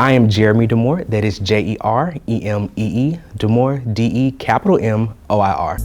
I am Jeremy DeMoir, that is Jeremee, DeMoir, D-E, capital M-O-I-R.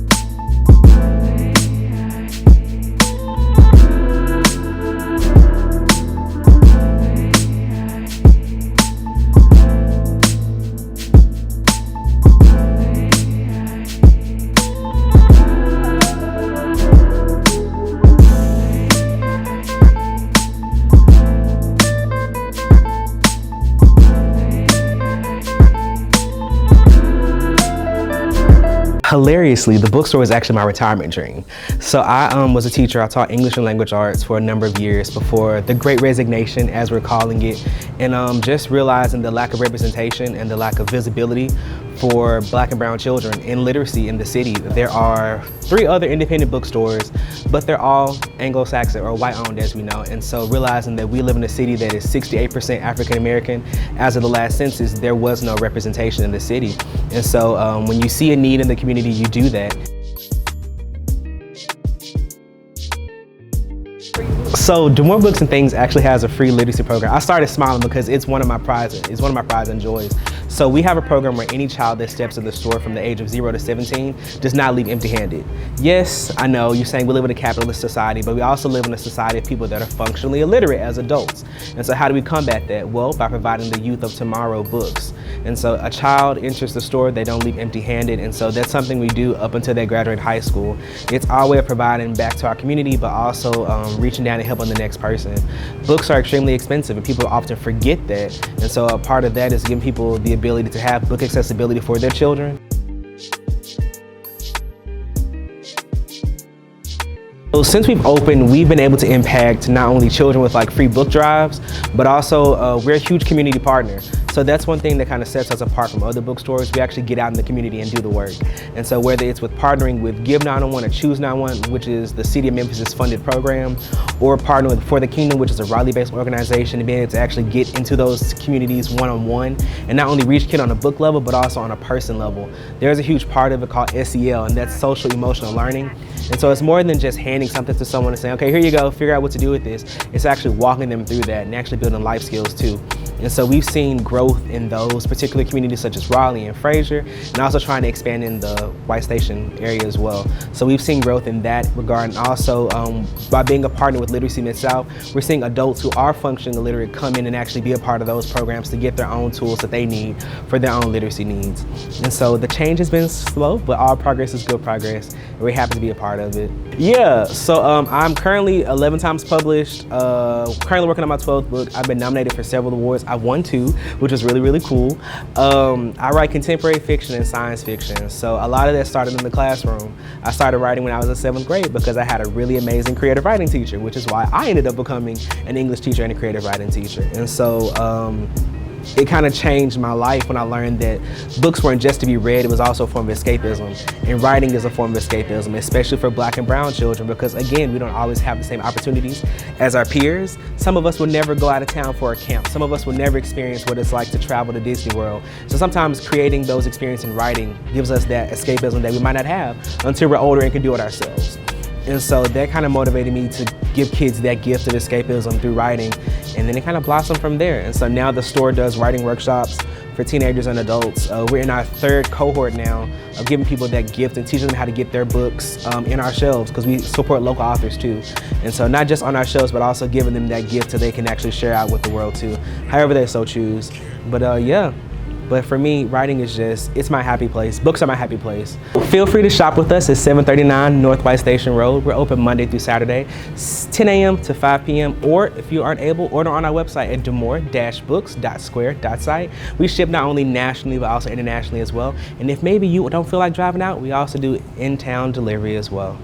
Hilariously, the bookstore was actually my retirement dream. So I was a teacher. I taught English and language arts for a number of years before the Great Resignation, as we're calling it, and just realizing the lack of representation and the lack of visibility for Black and brown children in literacy in the city. There are 3 other independent bookstores, but they're all Anglo-Saxon or white-owned, as we know. And so realizing that we live in a city that is 68% African-American, as of the last census, there was no representation in the city. And so when you see a need in the community, you do that. So DeMoir Books and Things actually has a free literacy program. I started smiling because it's one of my pride and joys. So we have a program where any child that steps in the store from the age of 0 to 17 does not leave empty-handed. Yes, I know you're saying we live in a capitalist society, but we also live in a society of people that are functionally illiterate as adults. And so how do we combat that? Well, by providing the youth of tomorrow books. And so a child enters the store, they don't leave empty-handed, and so that's something we do up until they graduate high school. It's our way of providing back to our community, but also reaching down and helping the next person. Books are extremely expensive, and people often forget that. And so a part of that is giving people the ability to have book accessibility for their children. So since we've opened, we've been able to impact not only children with like free book drives, but also we're a huge community partner. So that's one thing that kind of sets us apart from other bookstores. We actually get out in the community and do the work. And so whether it's with partnering with Give 901 or Choose 911, which is the City of Memphis' funded program, or partnering with For the Kingdom, which is a Raleigh-based organization, and being able to actually get into those communities one-on-one and not only reach kids on a book level, but also on a person level. There's a huge part of it called SEL, and that's social emotional learning. And so it's more than just handing something to someone and saying, okay, here you go, figure out what to do with this. It's actually walking them through that and actually building life skills too. And so we've seen growth in those particular communities such as Raleigh and Fraser, and also trying to expand in the White Station area as well. So we've seen growth in that regard, and also by being a partner with Literacy Mid-South, we're seeing adults who are functionally illiterate come in and actually be a part of those programs to get their own tools that they need for their own literacy needs. And so the change has been slow, but all progress is good progress, and we're happy to be a part of it. Yeah, so I'm currently 11 times published, currently working on my 12th book. I've been nominated for several awards. I've won 2, which is really, really cool. I write contemporary fiction and science fiction, so a lot of that started in the classroom. I started writing when I was in 7th grade because I had a really amazing creative writing teacher, which is why I ended up becoming an English teacher and a creative writing teacher. And so it kind of changed my life when I learned that books weren't just to be read, it was also a form of escapism. And writing is a form of escapism, especially for Black and brown children, because again, we don't always have the same opportunities as our peers. Some of us will never go out of town for a camp. Some of us will never experience what it's like to travel to Disney World. So sometimes creating those experiences in writing gives us that escapism that we might not have until we're older and can do it ourselves. And so that kind of motivated me to give kids that gift of escapism through writing, and then it kind of blossomed from there. And so now the store does writing workshops for teenagers and adults. We're in our 3rd cohort now of giving people that gift and teaching them how to get their books in our shelves, because we support local authors too. And so not just on our shelves, but also giving them that gift so they can actually share out with the world too, however they so choose. But yeah. But for me, writing is it's my happy place. Books are my happy place. Feel free to shop with us at 739 North White Station Road. We're open Monday through Saturday, 10 a.m. to 5 p.m. Or if you aren't able, order on our website at demoir-books.square.site. We ship not only nationally, but also internationally as well. And if maybe you don't feel like driving out, we also do in-town delivery as well.